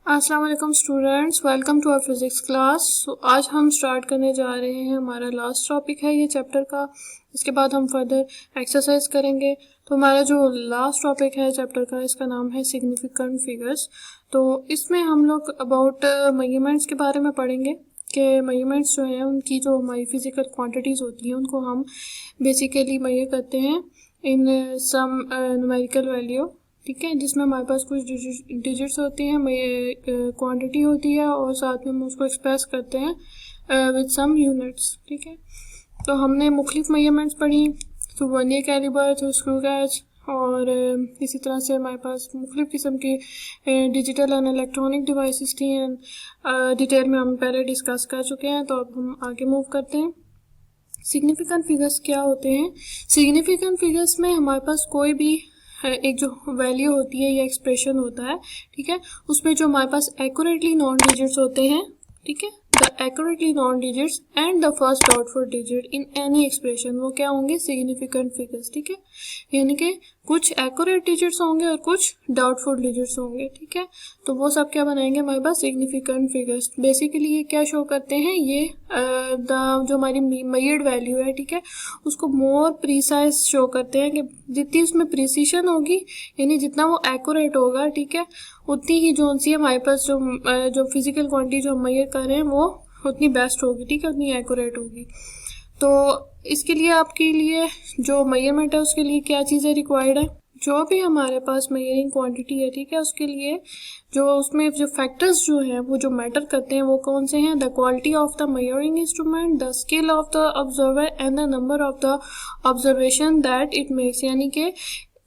अस्सलाम वालेकुम students, welcome to our physics class. आज हम स्टार्ट करने जा रहे हैं, हमारा लास्ट टॉपिक है ये चैप्टर का। इसके बाद हम फर्दर एक्सरसाइज करेंगे। तो हमारा जो लास्ट टॉपिक है चैप्टर का, इसका नाम है सिग्निफिकेंट फिगर्स। तो इसमें हम लोग अबाउट मेजरमेंट्स के बारे में पढ़ेंगे कि मेजरमेंट्स जो हैं उनकी जो हमारी फिज़िकल क्वांटिटीज़ होती हैं उनको हम बेसिकली मेजर करते हैं इन सम न्यूमेरिकल वैल्यू, ठीक है, जिसमें हमारे पास कुछ डिजिट्स होती हैं, क्वांटिटी होती है और साथ में हम उसको एक्सप्रेस करते हैं विद सम यूनिट्स, ठीक है। तो हमने मुख्तलिफ मेजरमेंट्स पढ़ी, तो वर्नियर कैलिपर, तो स्क्रू गेज और इसी तरह से हमारे पास मुख्तलिफ किस्म की डिजिटल एंड इलेक्ट्रॉनिक डिवाइसेस थी। डिटेल में हम पहले डिस्कस कर चुके हैं, तो अब हम आगे मूव करते हैं। सिग्निफिकेंट फिगर्स क्या होते हैं? सिग्निफिकेंट फिगर्स में हमारे पास कोई भी एक जो वैल्यू होती है या एक्सप्रेशन होता है, ठीक है, उसमें जो हमारे पास एक्यूरेटली नॉन डिजिट्स होते हैं, ठीक है, the accurately known digits and the first doubtful digit in any expression, वो क्या होंगे? सिग्निफिकेंट फिगर्स, ठीक है। यानी कि कुछ एक्यूरेट डिजिट्स होंगे और कुछ डाउटफुल डिजिट्स होंगे, ठीक है। तो वो सब क्या बनाएंगे हमारे पास? Significant figures. बेसिकली ये क्या शो करते हैं? ये जो हमारी मेजर्ड वैल्यू है, ठीक है, उसको मोर प्रिसाइज शो करते हैं कि जितनी उसमें प्रिसीशन होगी, यानी जितना वो एक्यूरेट होगा, ठीक है, उतनी ही जो सी हमारे पास जो फिजिकल क्वांटिटी जो हम मेजर कर रहे हैं वो उतनी बेस्ट होगी, ठीक है, उतनी एक्यूरेट होगी। तो इसके लिए आपके लिए जो मेजरमेंट है उसके लिए क्या चीज़ें रिक्वायर्ड है? जो भी हमारे पास मेजरिंग क्वांटिटी है, ठीक है, उसके लिए जो उसमें जो फैक्टर्स जो हैं वो जो मैटर करते हैं वो कौन से हैं? The quality of the measuring instrument, the skill of the observer and the number of the observation that it makes. यानी कि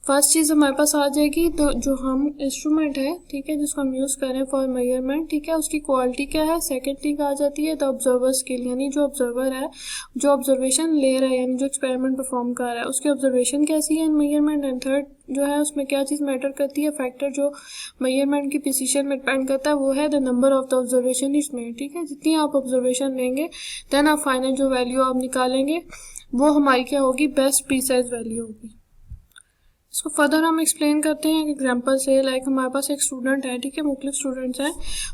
फर्स्ट चीज़ हमारे पास आ जाएगी तो जो हम इंस्ट्रूमेंट है, ठीक है, जिसको हम यूज़ करें फॉर मेजरमेंट, ठीक है, उसकी क्वालिटी क्या है। सेकंड थिंग आ जाती है द ऑब्जर्वर स्किल, यानी जो ऑब्जर्वर है, जो ऑब्जर्वेशन ले रहा है, यानी जो एक्सपेरिमेंट परफॉर्म कर रहा है, उसकी ऑब्जर्वेशन कैसी है इन मेजरमेंट। एंड थर्ड जो है उसमें क्या चीज़ मैटर करती है? फैक्टर जो मेजरमेंट की प्रिसीशन में डिपेंड करता है वो है the number of the observation इसमें, ठीक है। जितनी आप ऑब्जर्वेशन लेंगे देन आप फाइनल जो वैल्यू आप निकालेंगे वो हमारी क्या होगी? बेस्ट प्रीसाइज वैल्यू होगी। इसको फर्दर हम एक्सप्लेन करते हैं एक एग्जांपल से। लाइक हमारे पास एक स्टूडेंट है, ठीक है, मुख्तलिफ स्टूडेंट्स हैं,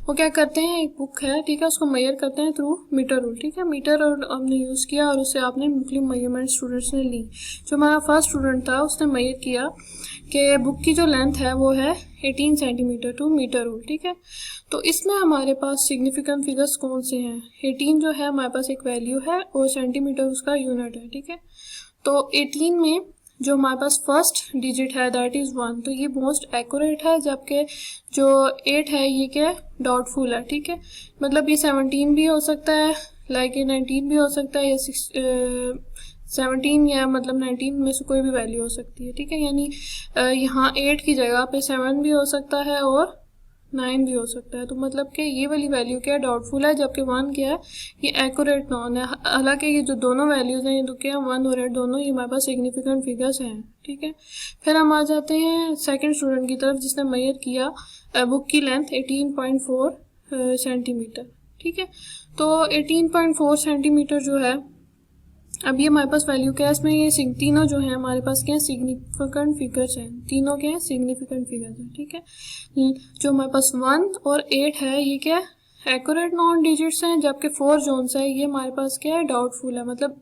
वो क्या करते हैं, एक बुक है, ठीक है, उसको मेजर करते हैं थ्रू मीटर रूल, ठीक है। मीटर रूल हमने यूज़ किया और उससे आपने मुख्तलिफ मेजरमेंट स्टूडेंट्स ने ली। जो हमारा फर्स्ट स्टूडेंट था उसने मेजर किया कि बुक की जो लेंथ है वो है 18 सेंटीमीटर टू मीटर रूल, ठीक है। तो इसमें हमारे पास सिग्निफिकेंट फिगर्स कौन से हैं? 18 जो है हमारे पास एक वैल्यू है और सेंटीमीटर उसका यूनिट है, ठीक है। तो 18 में जो हमारे पास फर्स्ट डिजिट है दैट इज़ 1, तो ये मोस्ट एक्यूरेट है, जबकि जो 8 है ये क्या है? डाउटफुल है, ठीक है। मतलब ये 17 भी हो सकता है, लाइक ये 19 भी हो सकता है, या 17 या मतलब 19 में से कोई भी वैल्यू हो सकती है, ठीक है। यानी यहाँ 8 की जगह पे 7 भी हो सकता है और 9 भी हो सकता है। तो मतलब कि ये वाली वैल्यू क्या है? डाउटफुल है, जबकि 1 क्या है? ये एक्यूरेट नॉन है। हालांकि ये जो दोनों वैल्यूज हैं ये तो क्या है? 1 और 8 दोनों ये हमारे पास सिग्निफिकेंट फिगर्स हैं, ठीक है। फिर हम आ जाते हैं सेकंड स्टूडेंट की तरफ जिसने मेजर किया बुक की लेंथ 18.4 सेंटीमीटर, ठीक है। तो 18.4 सेंटीमीटर जो है, अब ये हमारे पास वैल्यू क्या है? इसमें ये तीनों जो है हमारे पास क्या है? सिग्निफिकेंट फिगर्स हैं। तीनों क्या है? सिग्निफिकेंट फिगर्स हैं, ठीक है। जो हमारे पास 1 और 8 है ये क्या है? एक्यूरेट नॉन डिजिट्स हैं, जबकि 4 जोन्स है ये हमारे पास क्या है? डाउटफुल है। मतलब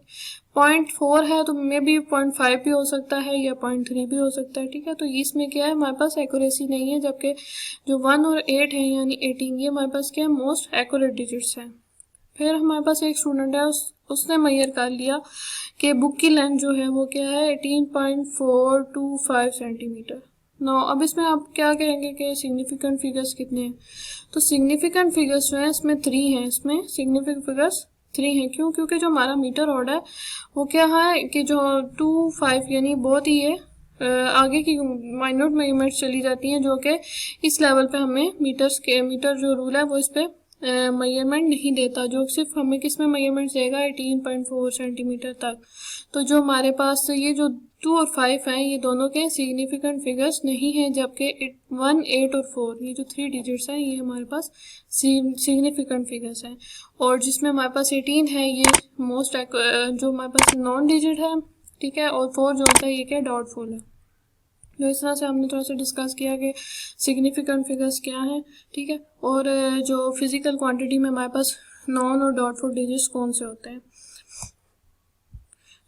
0.4 है तो मे बी 0.5 भी हो सकता है या 0.3 भी हो सकता है, ठीक है। तो इसमें क्या है? हमारे पास एक्यूरेसी नहीं है, जबकि जो 1 और 8 है यानी 18 ये हमारे पास क्या है? मोस्ट एक्यूरेट डिजिट्स हैं। फिर हमारे पास एक स्टूडेंट है उसने मेजर कर लिया कि बुक की लेंथ जो है वो क्या है? 18.425 सेंटीमीटर। नो अब इसमें आप क्या कहेंगे कि सिग्निफिकेंट फिगर्स कितने हैं? तो सिग्निफिकेंट फिगर्स जो है इसमें 3 हैं। इसमें सिग्निफिकेंट फिगर्स 3 हैं। क्यों? क्योंकि जो हमारा मीटर ऑर्डर है वो क्या है कि जो 2-5 यानी बहुत ही है आगे की माइन्यूट मेजरमेंट्स चली जाती हैं, जो कि इस लेवल पे हमें मीटर जो रूल है वो इस पे मेजरमेंट नहीं देता, जो सिर्फ हमें किस में मेजरमेंट देगा? 18.4 सेंटीमीटर तक। तो जो हमारे पास ये जो 2 और 5 हैं ये दोनों के सिग्निफिकेंट फिगर्स नहीं हैं, जबकि 1, 8 और 4 ये जो 3 डिजिट्स हैं ये हमारे पास सिग्निफिकेंट फिगर्स हैं। और जिसमें हमारे पास 18 है ये मोस्ट जो हमारे पास नॉन डिजिट है, ठीक है, और 4 जो होता है ये क्या? डाउटफुल है। जो इस तरह से हमने थोड़ा सा डिस्कस किया कि सिग्निफिकेंट फिगर्स क्या हैं, ठीक है, और जो फिजिकल क्वांटिटी में हमारे पास नॉन और डॉटफुल डिजिट्स कौन से होते हैं।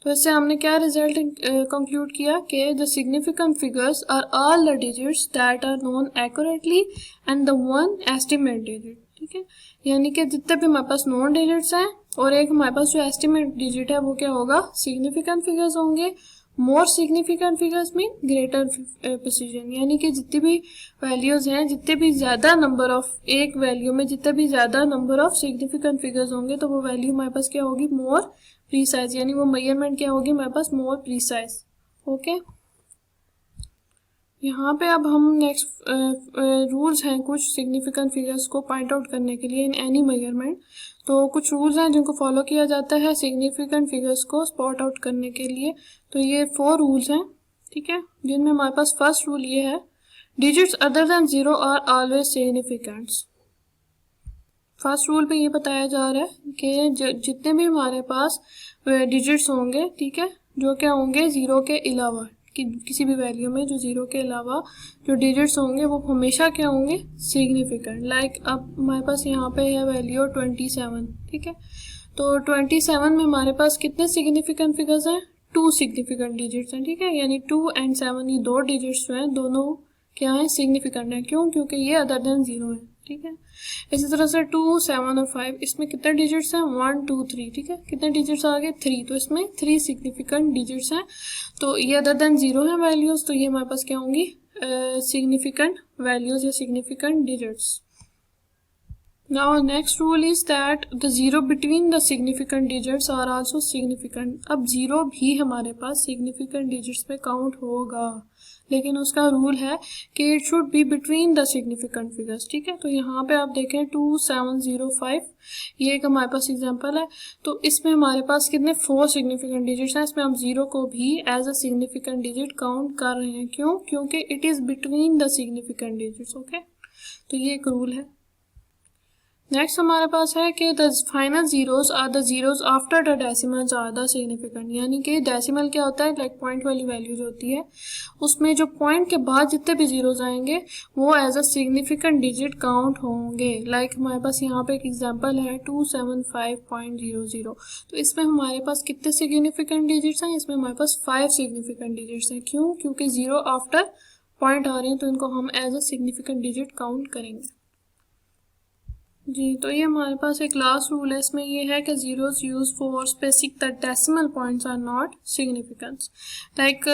तो इससे हमने क्या रिजल्ट कंक्लूड किया कि the significant figures are all the digits that are known accurately and the one estimate digit, ठीक है, यानी कि जितने भी हमारे पास नॉन डिजिट्स हैं और एक हमारे पास जो एस्टिमेट डिजिट है वो क्या होगा, सिग्निफिकेंट फिगर्स होंगे। More significant figures mean greater precision, यानी कि जितनी भी वैल्यूज हैं, जितने भी ज़्यादा नंबर ऑफ एक वैल्यू में जितने भी ज़्यादा नंबर ऑफ सिग्निफिकेंट फिगर्स होंगे तो वो वैल्यू हमारे पास क्या होगी, मोर प्रीसाइज, यानी वो मेजरमेंट क्या होगी हमारे पास, मोर प्रीसाइज। ओके, यहाँ पे अब हम नेक्स्ट रूल्स हैं कुछ सिग्निफिकेंट फिगर्स को पॉइंट आउट करने के लिए इन एनी मेजरमेंट। तो कुछ रूल्स हैं जिनको फॉलो किया जाता है सिग्निफिकेंट फिगर्स को स्पॉट आउट करने के लिए। तो ये 4 रूल्स हैं, ठीक है, जिनमें हमारे पास फर्स्ट रूल ये है, digits other than 0 are always significants. First rule पे ये बताया जा रहा है कि जितने भी हमारे पास डिजिट्स होंगे, ठीक है, जो क्या होंगे 0 के अलावा, कि किसी भी वैल्यू में जो 0 के अलावा जो डिजिट्स होंगे वो हमेशा क्या होंगे, सिग्निफिकेंट। लाइक अब हमारे पास यहाँ पे है वैल्यू 27, ठीक है, तो 27 में हमारे पास कितने सिग्निफिकेंट फिगर्स हैं, 2 सिग्निफिकेंट डिजिट्स हैं, ठीक है, यानी 2 और 7 ये 2 डिजिट्स जो हैं दोनों क्या है, सिग्निफिकेंट है। क्यों, क्योंकि ये अदर देन 0 है, ठीक है। इसी तरह से 2, 7 और 5, इसमें कितने डिजिट्स हैं, 1, 2, 3, ठीक है, कितने डिजिट्स आ गए, 3, तो इसमें 3 सिग्निफिकेंट डिजिट्स हैं। तो ये अदर देन 0 है वैल्यूज, तो ये हमारे पास क्या होंगी, सिग्निफिकेंट वैल्यूज या significant digits. Now next rule is that the zero between the significant digits are also significant। अब जीरो भी हमारे पास significant digits पे काउंट होगा, लेकिन उसका रूल है कि it should be between the significant figures, ठीक है। तो यहाँ पे आप देखें 2705, ये एक हमारे पास एग्जांपल है। तो इसमें हमारे पास कितने 4 सिग्निफिकेंट डिजिट्स हैं, इसमें हम जीरो को भी as a significant digit count कर रहे हैं। क्यों, क्योंकि it is between the significant digits. Okay, तो ये एक रूल है। नेक्स्ट हमारे पास है कि the final zeros are the zeros after the decimals are the significant, यानी कि डेसिमल क्या होता है, लाइक पॉइंट वाली वैल्यू जो होती है उसमें जो पॉइंट के बाद जितने भी जीरोस आएंगे वो as a significant digit count होंगे। लाइक हमारे पास यहाँ पे एक एग्जांपल है 275.00, तो इसमें हमारे पास कितने सिग्निफिकेंट डिजिट्स हैं, इसमें हमारे पास 5 सिग्निफिकेंट डिजिट्स हैं। क्यों, क्योंकि जीरो आफ्टर पॉइंट आ रहे हैं, तो इनको हम as a significant digit count करेंगे जी। तो ये हमारे पास एक लास्ट रूल है, इसमें ये है कि zeros use for specific the decimal points are not significants. Like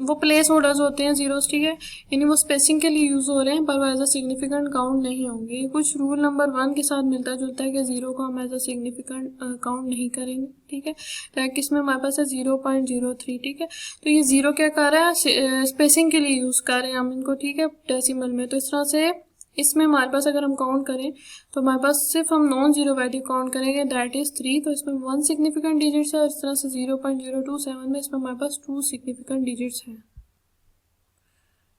वो प्लेस होल्डर्स होते हैं जीरोस, ठीक है, यानी वो स्पेसिंग के लिए यूज हो रहे हैं पर वो एज अ सिग्निफिकेंट काउंट नहीं होंगे। ये कुछ रूल नंबर 1 के साथ मिलता जुलता है कि जीरो को हम एज अ सिग्निफिकेंट काउंट नहीं करेंगे, ठीक है। लाइक इसमें हमारे पास है 0.03, ठीक है, तो ये जीरो क्या कर रहा है, स्पेसिंग के लिए यूज कर रहे हैं हम इनको, ठीक है, डेसिमल में। तो इस तरह से इसमें हमारे पास अगर हम काउंट करें तो हमारे पास सिर्फ हम नॉन जीरो वैल्यू काउंट करेंगे, दैट इज 3, तो इसमें 1 सिग्निफिकेंट डिजिट्स है। इस तरह से 0.027 में इसमें हमारे पास 2 सिग्निफिकेंट डिजिट्स हैं।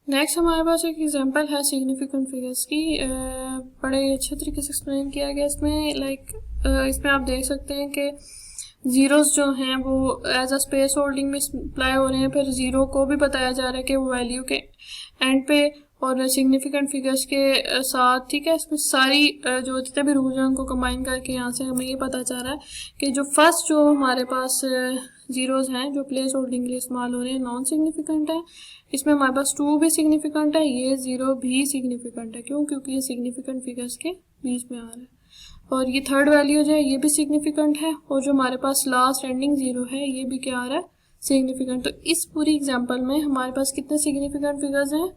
नेक्स्ट हमारे पास एक एग्जांपल है सिग्निफिकेंट फिगर्स की, बड़े अच्छे तरीके से एक्सप्लेन किया गया इसमें। लाइक इसमें आप देख सकते हैं कि जीरोस जो हैं वो एज अ स्पेस होल्डिंग में अप्लाई हो रहे हैं, फिर जीरो को भी बताया जा रहा है कि वो वैल्यू के एंड पे और सिग्निफिकेंट फिगर्स के साथ, ठीक है, इसमें सारी जो जितने भी रूल्स हैं उनको कंबाइन करके यहाँ से हमें ये पता चल रहा है कि जो फर्स्ट जो हमारे पास जीरोस हैं जो प्लेस होल्डिंग के लिए इस्तेमाल हो रहे हैं नॉन सिग्निफिकेंट है। इसमें हमारे पास 2 भी सिग्निफिकेंट है, ये 0 भी सिग्निफिकेंट है। क्यों, क्योंकि ये सिग्निफिकेंट फिगर्स के बीच में आ रहा है। और ये थर्ड वैल्यू जो है ये भी सिग्निफिकेंट है, और जो हमारे पास लास्ट एंडिंग 0 है ये भी क्या आ रहा है, सिग्निफिकेंट। तो इस पूरी एग्जाम्पल में हमारे पास कितने सिग्निफिकेंट फिगर्स हैं,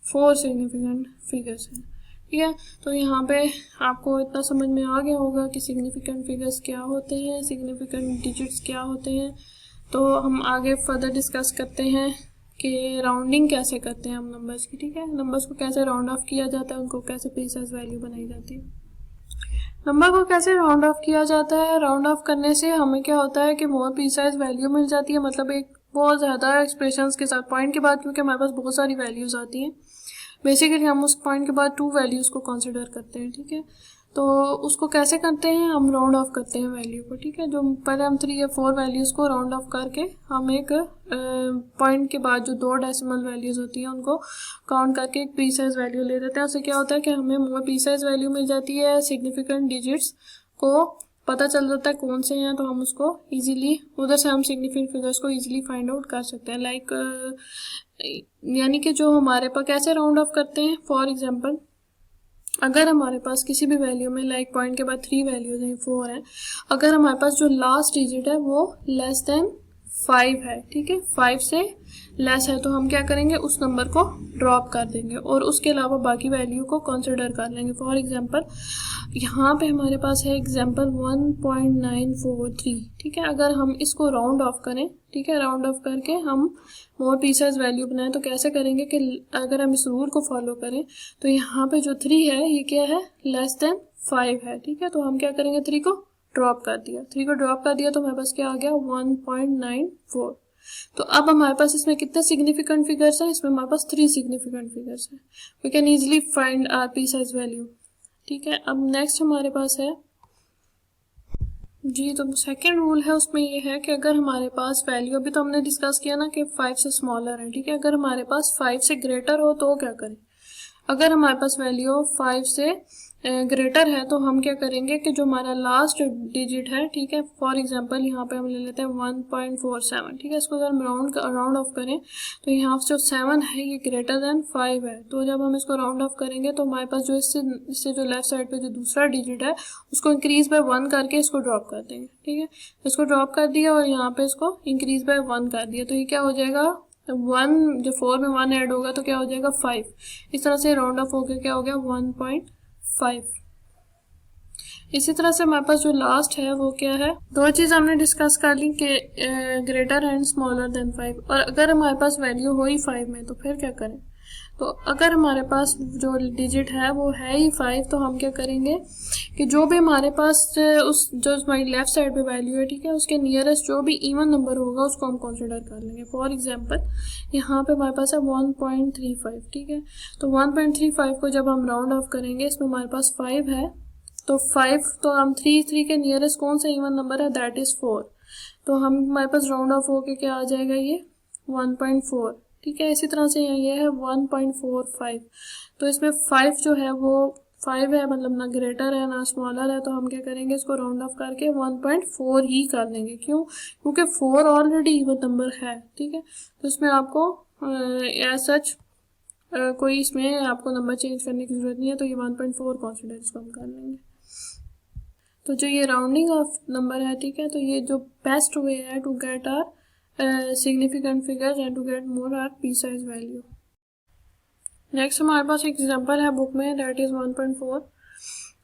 4 सिग्निफिकेंट फिगर्स हैं, ठीक है। तो यहाँ पे आपको इतना समझ में आ गया होगा कि सिग्निफिकेंट फिगर्स क्या होते हैं, सिग्निफिकेंट डिजिट्स क्या होते हैं। तो हम आगे फर्दर डिस्कस करते हैं कि राउंडिंग कैसे करते हैं हम नंबर्स की, ठीक है, नंबर्स को कैसे राउंड ऑफ किया जाता है, उनको कैसे प्रीसाइज वैल्यू बनाई जाती है। नंबर को कैसे राउंड ऑफ किया जाता है, राउंड ऑफ करने से हमें क्या होता है कि मोर प्रीसाइज वैल्यू मिल जाती है, मतलब एक बहुत ज़्यादा एक्सप्रेशंस के साथ पॉइंट के बाद, क्योंकि हमारे पास बहुत सारी वैल्यूज आती हैं। बेसिकली हम उस पॉइंट के बाद 2 वैल्यूज़ को कंसिडर करते हैं, ठीक है। तो उसको कैसे करते हैं, हम राउंड ऑफ करते हैं वैल्यू को, ठीक है। जो पहले हम 3 या 4 वैल्यूज़ को राउंड ऑफ करके हम एक पॉइंट के बाद जो 2 डेसिमल वैल्यूज़ होती हैं उनको काउंट करके एक प्रीसाइज वैल्यू ले देते हैं। उससे क्या होता है कि हमें मोर प्रीसाइज वैल्यू मिल जाती है, सिग्निफिकेंट डिजिट्स को पता चल जाता है कौन से हैं, तो हम उसको इजीली उधर से हम सिग्निफिकेंट फिगर्स को इजीली फाइंड आउट कर सकते हैं। लाइक यानी कि जो हमारे पास कैसे राउंड ऑफ करते हैं, फॉर एग्जांपल अगर हमारे पास किसी भी वैल्यू में लाइक पॉइंट के बाद 3 वैल्यूज हैं, 4 हैं, अगर हमारे पास जो लास्ट डिजिट है वो लेस देन 5 है, ठीक है, 5 से लेस है, तो हम क्या करेंगे, उस नंबर को ड्रॉप कर देंगे और उसके अलावा बाकी वैल्यू को कंसिडर कर लेंगे। फॉर एग्जांपल यहाँ पे हमारे पास है एग्जांपल 1.943, ठीक है। अगर हम इसको राउंड ऑफ करें, ठीक है, राउंड ऑफ करके हम मोर प्रीसाइज वैल्यू बनाएं, तो कैसे करेंगे कि अगर हम इस रूल को फॉलो करें तो यहाँ पे जो 3 है ये क्या है, लेस देन 5 है, ठीक है। तो हम क्या करेंगे, 3 को ड्रॉप कर दिया, 3 को ड्रॉप कर दिया तो हमारे पास क्या आ गया, 1.94। तो अब हमारे पास इसमें कितने सिग्निफिकेंट फिगर्स हैं, इसमें हमारे पास 3 सिग्निफिकेंट फिगर्स हैं। We can easily find our precise value, ठीक है। अब नेक्स्ट हमारे पास है जी, तो सेकेंड रूल है, उसमें ये है कि अगर हमारे पास वैल्यू, अभी तो हमने डिस्कस किया ना कि 5 से स्मॉलर है, ठीक है, अगर हमारे पास 5 से ग्रेटर हो तो क्या करें। अगर हमारे पास वैल्यू 5 से ग्रेटर है तो हम क्या करेंगे कि जो हमारा लास्ट डिजिट है, ठीक है, फॉर एग्जांपल यहाँ पे हम ले लेते हैं 1.47, ठीक है। इसको अगर हम राउंड ऑफ करें तो यहाँ से जो 7 है ये ग्रेटर देन 5 है, तो जब हम इसको राउंड ऑफ करेंगे तो हमारे पास जो इससे जो लेफ्ट साइड पे जो दूसरा डिजिट है उसको इंक्रीज बाय 1 करके इसको ड्रॉप कर देंगे, ठीक है। इसको ड्रॉप कर दिया और यहाँ पे इसको इंक्रीज बाय 1 कर दिया, तो ये क्या हो जाएगा, 1 जो 4 में 1 ऐड होगा तो क्या हो जाएगा 5। इस तरह से राउंड ऑफ होकर क्या हो गया 1.5। इसी तरह से हमारे पास जो लास्ट है वो क्या है, 2 चीज हमने डिस्कस कर ली कि ग्रेटर एंड स्मॉलर देन 5, और अगर हमारे पास वैल्यू हो ही 5 में तो फिर क्या करें। तो अगर हमारे पास जो डिजिट है वो है ही 5 तो हम क्या करेंगे कि जो भी हमारे पास उस जो हमारी लेफ्ट साइड पे वैल्यू है, ठीक है, उसके नियरेस्ट जो भी इवन नंबर होगा उसको हम कंसिडर कर लेंगे। फॉर एग्जांपल यहाँ पे हमारे पास है 1.35, ठीक है। तो 1.35 को जब हम राउंड ऑफ करेंगे, इसमें हमारे पास 5 है, तो 5 तो हम 3 के नियरेस्ट कौन सा इवन नंबर है, दैट इज 4, तो हम हमारे पास राउंड ऑफ होके क्या आ जाएगा, ये 1.4, ठीक है। इसी तरह से ये है 1.45, तो इसमें 5 जो है वो 5 है, मतलब ना ग्रेटर है ना स्मॉलर है, तो हम क्या करेंगे, इसको राउंड ऑफ करके 1.4 ही कर देंगे। क्यों, क्योंकि 4 ऑलरेडी इवन नंबर है, ठीक है। तो इसमें आपको एज सच कोई इसमें आपको नंबर चेंज करने की जरूरत नहीं है, तो ये 1.4 कंसिडर इसको हम कर लेंगे। तो जो ये राउंडिंग ऑफ नंबर है, ठीक है, तो ये जो बेस्ट वे है to get our significant figures and to get more our precise value. Next हमारे पास एक एग्जांपल है बुक में, दैट इज 1.4।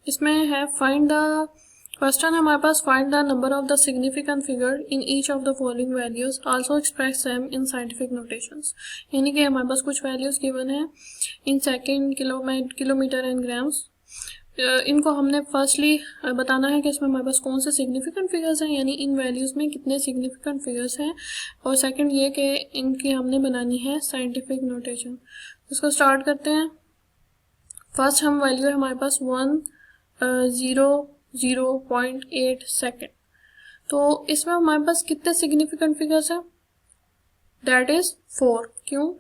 इसमें है फाइंड द, क्वेश्चन है हमारे पास, find the number of the significant figure in each of the following values, also express them in scientific notations. यानी कि हमारे पास कुछ वैल्यूज गिवन है in second, kilometre and grams. इनको हमने फर्स्टली बताना है कि इसमें हमारे पास कौन से सिग्निफिकेंट फिगर्स हैं, यानी इन वैल्यूज़ में कितने सिग्निफिकेंट फिगर्स हैं, और सेकंड ये कि इनकी हमने बनानी है साइंटिफिक नोटेशन। इसको स्टार्ट करते हैं। फर्स्ट हम वैल्यू है हमारे पास 100.8 सेकेंड, तो इसमें हमारे पास कितने सिग्निफिकेंट फिगर्स हैं, दैट इज 4। क्यों,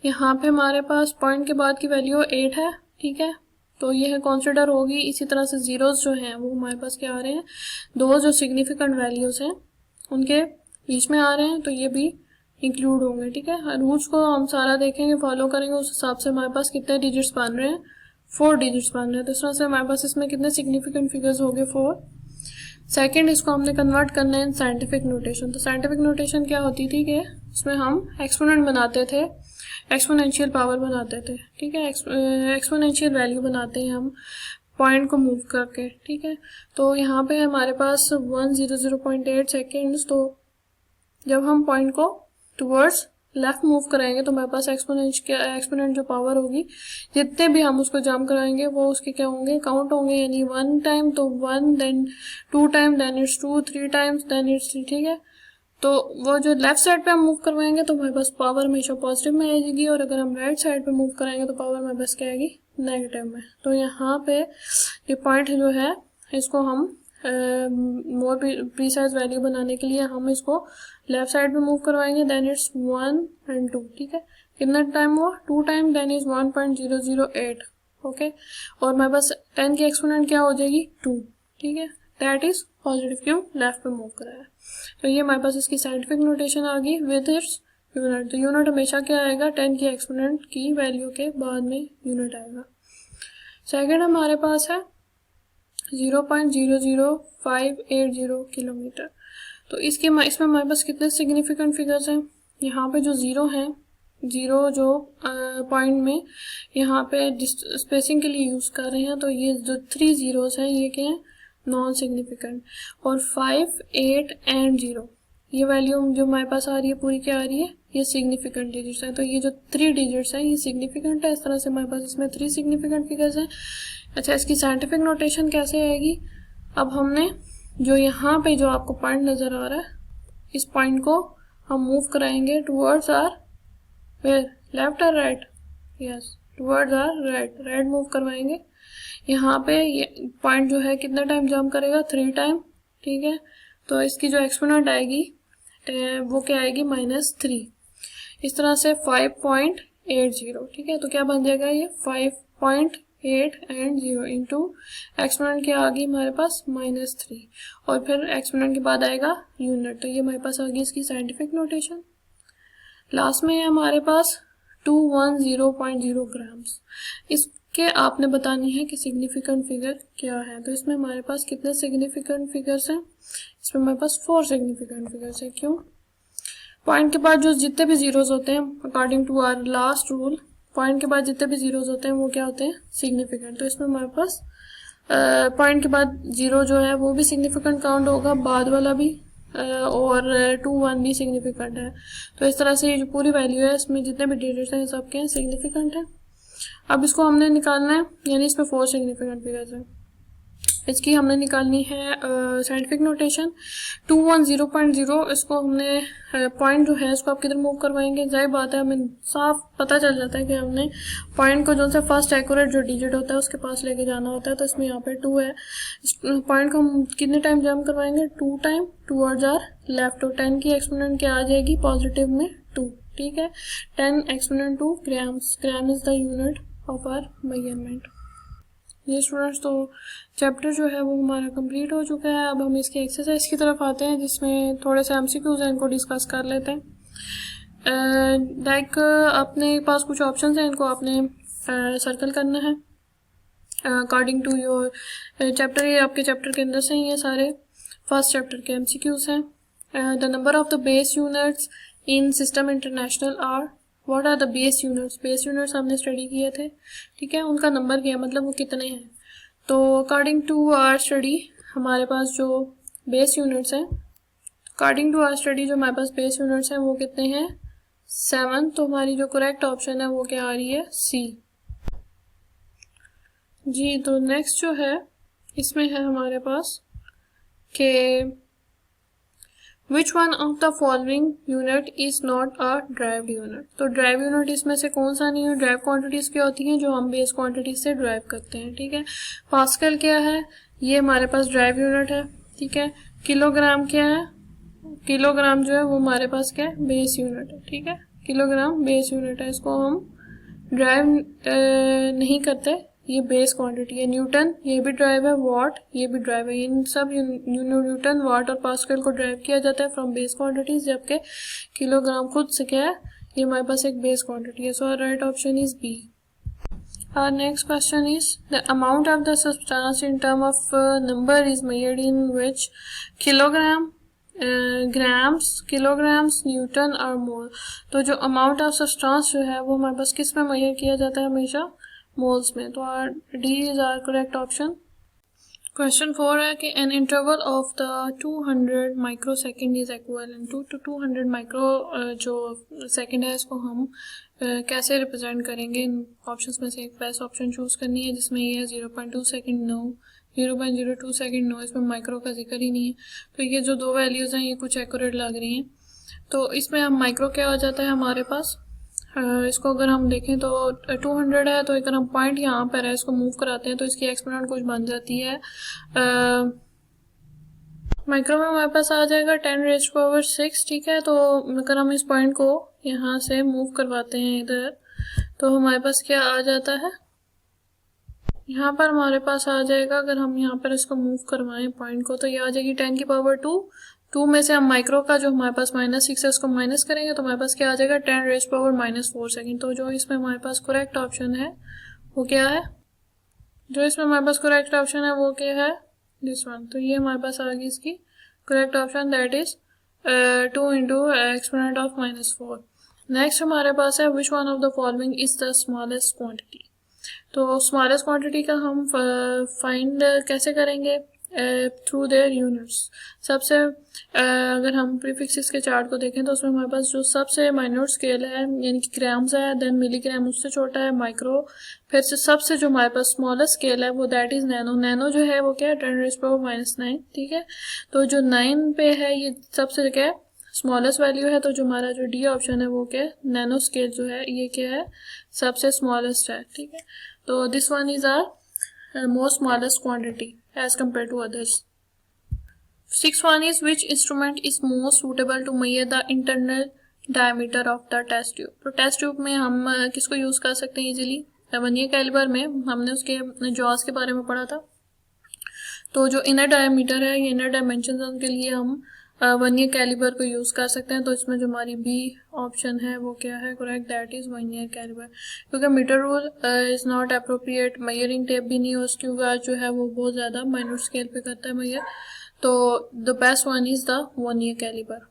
यहाँ पे हमारे पास पॉइंट के बाद की वैल्यू 8 है, ठीक है, तो ये है कंसिडर होगी। इसी तरह से जीरोस जो हैं वो हमारे पास क्या आ रहे हैं, 2 जो सिग्निफिकेंट वैल्यूज हैं उनके बीच में आ रहे हैं, तो ये भी इंक्लूड होंगे, ठीक है। रूल्स को हम सारा देखेंगे, फॉलो करेंगे, उस हिसाब से हमारे पास कितने डिजिट्स बन रहे हैं, 4 डिजिट्स बन रहे हैं। तो इस तरह से हमारे पास इसमें कितने सिग्निफिकेंट फिगर्स हो गए, 4। सेकेंड, इसको हमने कन्वर्ट करना है साइंटिफिक नोटेशन। तो साइंटिफिक नोटेशन क्या होती थी कि उसमें हम एक्सपोनेंट बनाते थे, एक्सपोनेंशियल पावर बनाते थे, ठीक है, एक्सपोनेंशियल वैल्यू बनाते हैं हम पॉइंट को मूव करके, ठीक है। तो यहाँ पे हमारे पास 100.8 सेकेंड्स, तो जब हम पॉइंट को टुवर्ड्स लेफ्ट मूव कराएंगे तो हमारे पास एक्सपोनेंट जो पावर होगी, जितने भी हम उसको जंप कराएंगे वो उसके क्या होंगे, काउंट होंगे। यानी 1 टाइम तो 1, then 2 time, then it's 2, 3 times, then it's 3, ठीक है। तो वो जो लेफ्ट साइड पे हम मूव करवाएंगे तो हमारे पास पावर हमेशा पॉजिटिव में आएगी, और अगर हम राइट साइड पे मूव कराएंगे तो पावर हमारे पास क्या आएगी, नेगेटिव में। तो यहाँ पे ये पॉइंट जो है इसको हम मोर प्रीसाइज वैल्यू बनाने के लिए हम इसको लेफ्ट साइड पे मूव करवाएंगे। देन इट्स 1 and 2, ठीक है। कितना टाइम हुआ, 2 टाइम, देन इज 1.008, ओके। और हमारे पास 10 की एक्सपोनेंट क्या हो जाएगी, 2, ठीक है। दैट इज पॉजिटिव, क्यों, लेफ्ट पे मूव कराया। तो ये हमारे पास इसकी साइंटिफिक नोटेशन आ गई विद इट्स यूनिट। तो यूनिट हमेशा क्या आएगा, 10 की एक्सपोनेंट की वैल्यू के बाद में यूनिट आएगा। सेकेंड हमारे पास है 0.00580 किलोमीटर। तो इसमें हमारे पास कितने सिग्निफिकेंट फिगर्स हैं, यहाँ पे जो जीरो हैं, जीरो जो पॉइंट में यहाँ पे स्पेसिंग के लिए यूज कर रहे हैं, तो ये जो 3 जीरोस हैं ये क्या है, नॉन सिग्निफिकेंट। और 5, 8 and 0 ये वैल्यू जो हमारे पास आ रही है पूरी क्या आ रही है, ये सिग्निफिकेंट डिजिट्स है। तो ये जो 3 डिजिट्स हैं ये सिग्निफिकेंट है। इस तरह से हमारे पास इसमें 3 सिग्निफिकेंट फिगर्स हैं। अच्छा, इसकी साइंटिफिक नोटेशन कैसे आएगी, अब हमने जो यहाँ पे जो आपको पॉइंट नजर आ रहा है, इस पॉइंट को हम मूव कराएंगे टुवर्ड्स आर वेयर, लेफ्ट और right, yes, towards our right, right move करवाएंगे। यहाँ पे ये पॉइंट जो है कितना टाइम जंप करेगा, 3 टाइम, ठीक है। तो इसकी जो एक्सपोनेंट आएगी वो क्या आएगी, -3। इस तरह से 5.80, ठीक है। तो क्या बन जाएगा ये 5.8 and 0 इंटू एक्सपोनेंट क्या आ गई हमारे पास, -3, और फिर एक्सपोनेंट के बाद आएगा यूनिट। तो ये हमारे पास आ गई इसकी साइंटिफिक नोटेशन। लास्ट में है हमारे पास 210.0 ग्राम्स। इसके आपने बतानी है कि सिग्निफिकेंट फिगर क्या है। तो इसमें हमारे पास कितने सिग्निफिकेंट फिगर्स हैं, इसमें हमारे पास 4 सिग्निफिकेंट फिगर्स है। क्यों, पॉइंट के बाद जो जितने भी जीरोस होते हैं according to our last rule, point के बाद जितने भी जीरोस होते हैं वो क्या होते हैं, सिग्निफिकेंट। तो इसमें हमारे पास पॉइंट के बाद जीरो जो है वो भी सिग्निफिकेंट काउंट होगा, बाद वाला भी, और 2, 1 भी सिग्निफिकेंट है। तो इस तरह से ये जो पूरी वैल्यू है इसमें जितने भी डिजिट्स हैं सब के सिग्निफिकेंट है। अब इसको हमने निकालना है, यानी इसमें 4 सिग्निफिकेंट फिगर्स हैं। इसकी हमने निकालनी है साइंटिफिक नोटेशन 210.0। इसको हमने पॉइंट जो है इसको आप किधर मूव करवाएंगे, जाहिर बात है हमें साफ पता चल जाता है कि हमने पॉइंट को जो सा फर्स्ट एक्यूरेट जो डिजिट होता है उसके पास लेके जाना होता है। तो इसमें यहाँ पे 2 है, इस पॉइंट को हम कितने टाइम जंप करवाएंगे, 2 टाइम टुवर्ड्स आवर लेफ्ट। और 10 की एक्सपोनेंट क्या आ जाएगी, पॉजिटिव में 2, ठीक है। 10 exponent 2 grams, gram is the unit of our measurement. ये स्टूडेंट्स, तो चैप्टर जो है वो हमारा कंप्लीट हो चुका है। अब हम इसके एक्सरसाइज की तरफ आते हैं जिसमें थोड़े से एमसीक्यूज हैं, इनको डिस्कस कर लेते हैं। लाइक अपने पास कुछ ऑप्शंस हैं, इनको आपने सर्कल करना है अकॉर्डिंग टू योर चैप्टर। ये आपके चैप्टर के अंदर से ही ये सारे फर्स्ट चैप्टर के एमसीक्यूज हैं। The number of the base units in system international are, what are the base units, base units हमने स्टडी किए थे, ठीक है। उनका नंबर क्या है, मतलब वो कितने हैं। तो अकॉर्डिंग टू आवर स्टडी हमारे पास जो बेस यूनिट्स हैं, अकॉर्डिंग टू आवर स्टडी जो हमारे पास बेस यूनिट्स हैं वो कितने हैं, 7। तो हमारी जो करेक्ट ऑप्शन है वो क्या आ रही है, सी जी। तो नेक्स्ट जो है इसमें है हमारे पास के Which one of the following unit is not a derived unit। तो ड्राइव यूनिट इसमें से कौन सा नहीं है। ड्राइव क्वांटिटीज क्या होती हैं, जो हम बेस क्वांटिटीज से ड्राइव करते हैं, ठीक है। पास्कल क्या है, ये हमारे पास ड्राइव यूनिट है, ठीक है। किलोग्राम क्या है, किलोग्राम जो है वो हमारे पास क्या है, बेस यूनिट है, ठीक है। किलोग्राम बेस यूनिट है, इसको हम ड्राइव नहीं करते, ये बेस क्वांटिटी है। न्यूटन ये भी ड्राइव है, वॉट ये भी ड्राइव है। इन सब न्यूटन, वॉट और पास्कल को ड्राइव किया जाता है फ्रॉम बेस क्वांटिटीज, जबकि किलोग्राम खुद से क्या है, ये हमारे पास एक बेस क्वांटिटी है। So right option is B. Our next question is the amount of the substance in term of number is measured in which kilogram, grams, kilograms, Newton और मोल। तो जो अमाउंट ऑफ सब्सटेंस जो है वो हमारे पास किस में मेजर किया जाता है, हमेशा मोल्स में। तो D is our correct option. Question 4 है कि an interval of the 200 micro second is equivalent to 200 micro जो सेकेंड है इसको हम कैसे रिप्रेजेंट करेंगे। इन ऑप्शंस में से एक बेस्ट ऑप्शन चूज करनी है जिसमें ये है 0.2 सेकेंड नो, 0.02 सेकेंड नो, इसमें माइक्रो का जिक्र ही नहीं है। तो ये जो दो वैल्यूज हैं ये कुछ एक्यूरेट लग रही हैं। तो इसमें हम माइक्रो क्या हो जाता है हमारे पास, इसको अगर हम देखें तो 200 है, तो अगर हम पॉइंट यहाँ पर है इसको मूव कराते हैं तो इसकी एक्सपोनेंट कुछ बन जाती है। माइक्रो में हमारे पास आ जाएगा 10⁻⁶, ठीक है। तो अगर हम इस पॉइंट को यहाँ से मूव करवाते हैं इधर तो हमारे पास क्या आ जाता है, यहाँ पर हमारे पास आ जाएगा, अगर हम यहाँ पर इसको मूव करवाएं पॉइंट को तो ये आ जाएगी 10⁻²। 2 में से हम माइक्रो का जो हमारे पास -6 है उसको माइनस करेंगे तो हमारे पास क्या आ जाएगा 10⁻⁻4 सेकेंड। तो जो इसमें हमारे पास करेक्ट ऑप्शन है वो क्या है, जो इसमें हमारे पास करेक्ट ऑप्शन है वो क्या है, दिस वन। तो ये हमारे पास आ गई इसकी correct option, that is 2 into exponent of -4। Next हमारे पास है which one of the following is the smallest quantity. तो स्मॉलेस्ट क्वांटिटी का हम फाइंड कैसे करेंगे, थ्रू देयर यूनिट्स। सबसे अगर हम प्रीफिक्सेस के चार्ट को देखें तो उसमें हमारे पास जो सबसे माइन्यूट स्केल है यानी कि ग्राम्स है, देन मिलीग्राम उससे छोटा है, माइक्रो, फिर से सबसे जो हमारे पास स्मॉलेस्ट स्केल है वो दैट इज नैनो। नैनो जो है वो क्या है 10⁻⁻9, ठीक है। तो जो 9 पे है ये सबसे क्या है स्मॉलेस्ट वैल्यू है। तो जो हमारा जो डी ऑप्शन है वो क्या है, नैनो स्केल जो है ये क्या है सबसे स्मॉलेस्ट है, ठीक है। तो this one is our most smallest quantity as compared to others. Sixth one is which instrument is most suitable to measure the internal diameter of the test tube. तो टेस्ट ट्यूब में हम किसको use कर सकते हैं easily, vernier caliper में हमने उसके जॉस के बारे में पढ़ा था। तो जो इनर डायमीटर है ये इनर डायमेंशन के लिए हम वर्नियर कैलिपर को यूज कर सकते हैं। तो इसमें जो हमारी बी ऑप्शन है वो क्या है correct, that is vernier caliper. क्योंकि metre rule is not appropriate, measuring tape भी नहीं है उसकी, जो है वो बहुत ज्यादा माइनर स्केल पे करता है मेजर। तो the best one is the vernier caliper.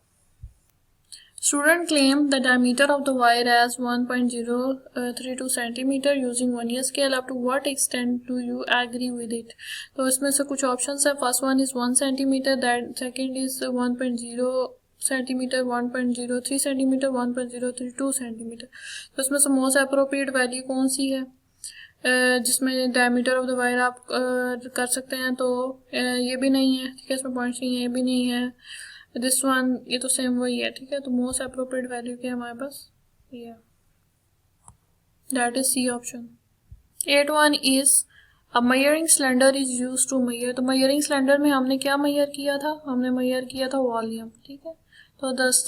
Student claimed the diameter of the wire as 1.032 centimeter using vernier scale. Up to what extent do you agree with it? तो इसमें से कुछ options है। First one is 1 centimetre, that second is 1.0 centimetre, 1.03 centimetre, 1.032 centimetre. तो इसमें से most appropriate value कौन सी है जिसमें डायमीटर ऑफ द वायर आप कर सकते हैं। तो ये भी नहीं है, ठीक है, इसमें पॉइंट्स नहीं है, ये भी नहीं है, दिस वन ये तो सेम वही है, ठीक है। तो मोस्ट अप्रोप्रिएट वैल्यू क्या है हमारे पास, ये that is C option. 8 one is a measuring cylinder is use to measure. तो मेजरिंग सिलेंडर में हमने क्या मेजर किया था, हमने मेजर किया था वॉल्यूम, ठीक है। तो 10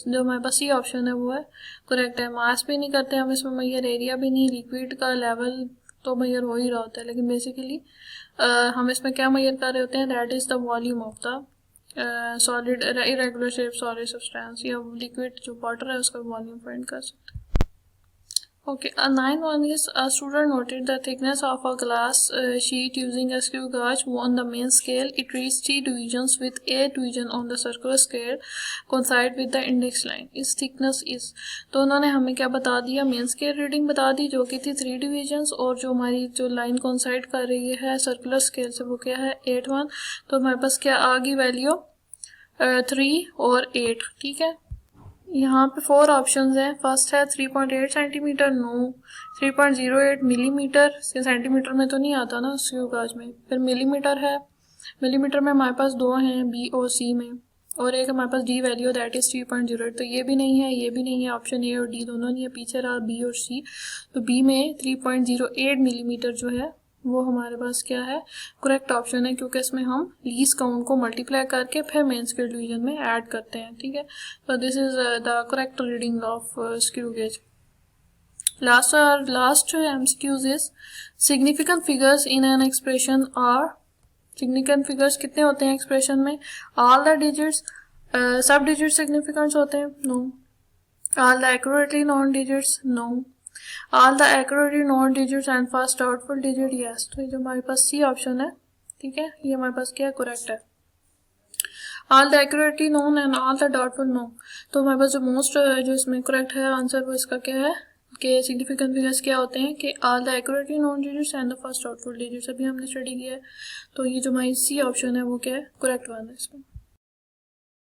जो हमारे पास सी ऑप्शन है वो है करेक्ट है। मास भी नहीं करते हम इसमें मेजर, एरिया भी नहीं, लिक्विड का लेवल तो मेजर हो ही रहा होता है, लेकिन बेसिकली हम इसमें क्या मेजर कर रहे होते हैं, that is the volume of the solid irregular shape solid substance या लिक्विड जो वाटर है उसका वॉल्यूम फाइंड कर सकते हैं। Okay, 9 one is a student noted the thickness of a glass sheet using a screw gauge on the main scale. It reached 3 divisions with 8 division on the circular scale coincide with the index line. Its thickness is, तो उन्होंने हमें क्या बता दिया, main scale reading बता दी जो कि थी 3 डिविजन्स, और जो हमारी जो लाइन कोइंसाइड कर रही है सर्कुलर स्केल से वो क्या है 8 1। तो हमारे पास क्या आ गई वैल्यू 3 और 8, ठीक है। यहाँ पे 4 ऑप्शंस हैं। फर्स्ट है 3.8 सेंटीमीटर, नो। 3.08 मिलीमीटर, सेंटीमीटर में तो नहीं आता ना स्क्रू गाज में। फिर मिलीमीटर है, मिलीमीटर में हमारे पास 2 हैं बी और सी में, और एक हमारे पास डी वैल्यू दैट इज 3.08। तो ये भी नहीं है, ये भी नहीं है, ऑप्शन ए और डी दोनों नहीं है, पीछे रहा बी और सी। तो बी में 3.08 मिलीमीटर जो है वो हमारे पास क्या है करेक्ट ऑप्शन है, क्योंकि इसमें हम लीस्ट काउंट को मल्टीप्लाई करके फिर मेन स्केल डिवीजन में ऐड करते हैं, ठीक है। तो this is the correct reading of screw gauge. Last MCQs is significant figures in an expression are. Significant figures कितने होते हैं एक्सप्रेशन में, ऑल द डिजिट्स, सब डिजिट सिग्निफिकेंट होते हैं, no. All the accurately known digits, no. All the accurately known digits and first doubtful digit, yes. तो ये जो हमारे पास सी ऑप्शन है, ठीक है, ये हमारे पास क्या है करेक्ट है। All the accurately known and all the doubtful, no. तो हमारे पास जो मोस्ट जो इसमें करेक्ट है आंसर वो इसका क्या है के सिग्निफिकेंट फिगर्स क्या होते हैं कि all the accurately known digits and the first doubtful digits अभी हमने स्टडी किया है। तो ये जो हमारी सी ऑप्शन है वो क्या है, करेक्ट वन है इसमें।